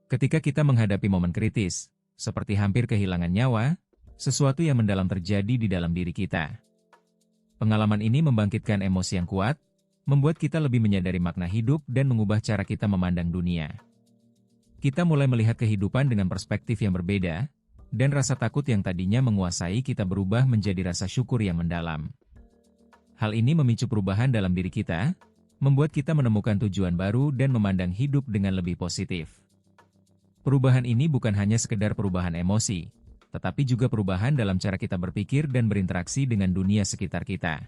Ketika kita menghadapi momen kritis, seperti hampir kehilangan nyawa, sesuatu yang mendalam terjadi di dalam diri kita. Pengalaman ini membangkitkan emosi yang kuat, membuat kita lebih menyadari makna hidup dan mengubah cara kita memandang dunia. Kita mulai melihat kehidupan dengan perspektif yang berbeda, dan rasa takut yang tadinya menguasai kita berubah menjadi rasa syukur yang mendalam. Hal ini memicu perubahan dalam diri kita, membuat kita menemukan tujuan baru dan memandang hidup dengan lebih positif. Perubahan ini bukan hanya sekedar perubahan emosi, tetapi juga perubahan dalam cara kita berpikir dan berinteraksi dengan dunia sekitar kita.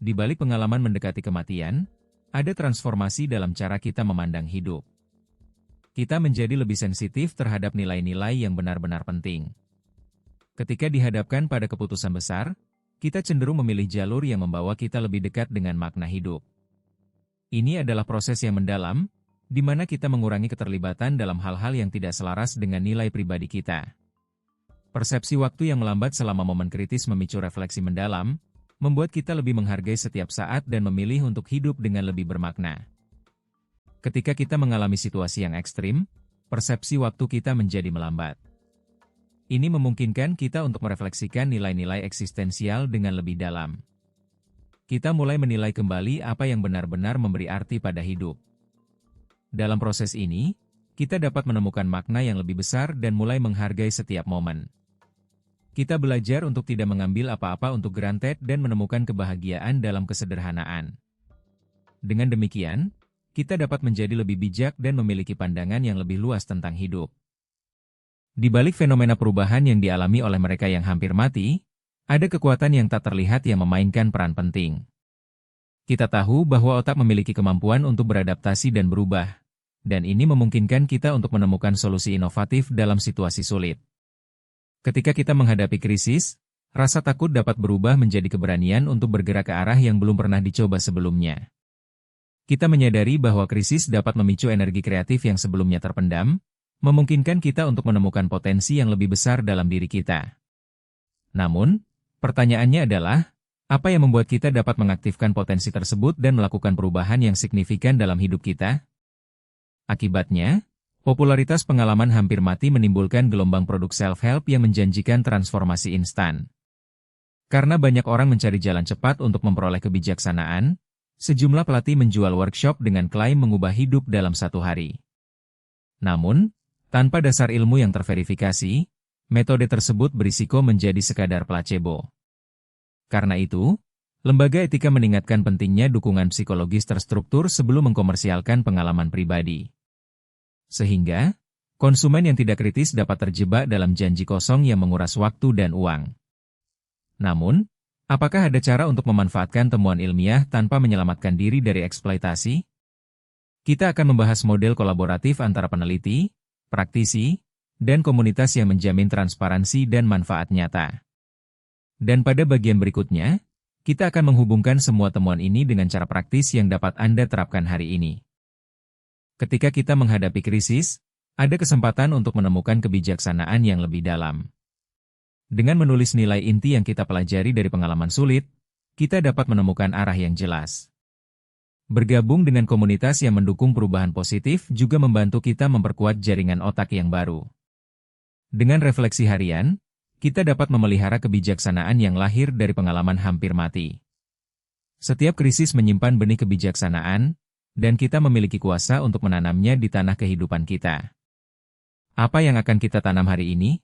Di balik pengalaman mendekati kematian, ada transformasi dalam cara kita memandang hidup. Kita menjadi lebih sensitif terhadap nilai-nilai yang benar-benar penting. Ketika dihadapkan pada keputusan besar, kita cenderung memilih jalur yang membawa kita lebih dekat dengan makna hidup. Ini adalah proses yang mendalam, di mana kita mengurangi keterlibatan dalam hal-hal yang tidak selaras dengan nilai pribadi kita. Persepsi waktu yang melambat selama momen kritis memicu refleksi mendalam, membuat kita lebih menghargai setiap saat dan memilih untuk hidup dengan lebih bermakna. Ketika kita mengalami situasi yang ekstrim, persepsi waktu kita menjadi melambat. Ini memungkinkan kita untuk merefleksikan nilai-nilai eksistensial dengan lebih dalam. Kita mulai menilai kembali apa yang benar-benar memberi arti pada hidup. Dalam proses ini, kita dapat menemukan makna yang lebih besar dan mulai menghargai setiap momen. Kita belajar untuk tidak mengambil apa-apa untuk granted dan menemukan kebahagiaan dalam kesederhanaan. Dengan demikian, kita dapat menjadi lebih bijak dan memiliki pandangan yang lebih luas tentang hidup. Di balik fenomena perubahan yang dialami oleh mereka yang hampir mati, ada kekuatan yang tak terlihat yang memainkan peran penting. Kita tahu bahwa otak memiliki kemampuan untuk beradaptasi dan berubah, dan ini memungkinkan kita untuk menemukan solusi inovatif dalam situasi sulit. Ketika kita menghadapi krisis, rasa takut dapat berubah menjadi keberanian untuk bergerak ke arah yang belum pernah dicoba sebelumnya. Kita menyadari bahwa krisis dapat memicu energi kreatif yang sebelumnya terpendam, memungkinkan kita untuk menemukan potensi yang lebih besar dalam diri kita. Namun, pertanyaannya adalah, apa yang membuat kita dapat mengaktifkan potensi tersebut dan melakukan perubahan yang signifikan dalam hidup kita? Akibatnya, popularitas pengalaman hampir mati menimbulkan gelombang produk self-help yang menjanjikan transformasi instan. Karena banyak orang mencari jalan cepat untuk memperoleh kebijaksanaan, sejumlah pelatih menjual workshop dengan klaim mengubah hidup dalam 1 hari. Namun, tanpa dasar ilmu yang terverifikasi, metode tersebut berisiko menjadi sekadar placebo. Karena itu, lembaga etika mengingatkan pentingnya dukungan psikologis terstruktur sebelum mengkomersialkan pengalaman pribadi. Sehingga, konsumen yang tidak kritis dapat terjebak dalam janji kosong yang menguras waktu dan uang. Namun, apakah ada cara untuk memanfaatkan temuan ilmiah tanpa menyelamatkan diri dari eksploitasi? Kita akan membahas model kolaboratif antara peneliti, praktisi, dan komunitas yang menjamin transparansi dan manfaat nyata. Dan pada bagian berikutnya, kita akan menghubungkan semua temuan ini dengan cara praktis yang dapat Anda terapkan hari ini. Ketika kita menghadapi krisis, ada kesempatan untuk menemukan kebijaksanaan yang lebih dalam. Dengan menulis nilai inti yang kita pelajari dari pengalaman sulit, kita dapat menemukan arah yang jelas. Bergabung dengan komunitas yang mendukung perubahan positif juga membantu kita memperkuat jaringan otak yang baru. Dengan refleksi harian, kita dapat memelihara kebijaksanaan yang lahir dari pengalaman hampir mati. Setiap krisis menyimpan benih kebijaksanaan, dan kita memiliki kuasa untuk menanamnya di tanah kehidupan kita. Apa yang akan kita tanam hari ini?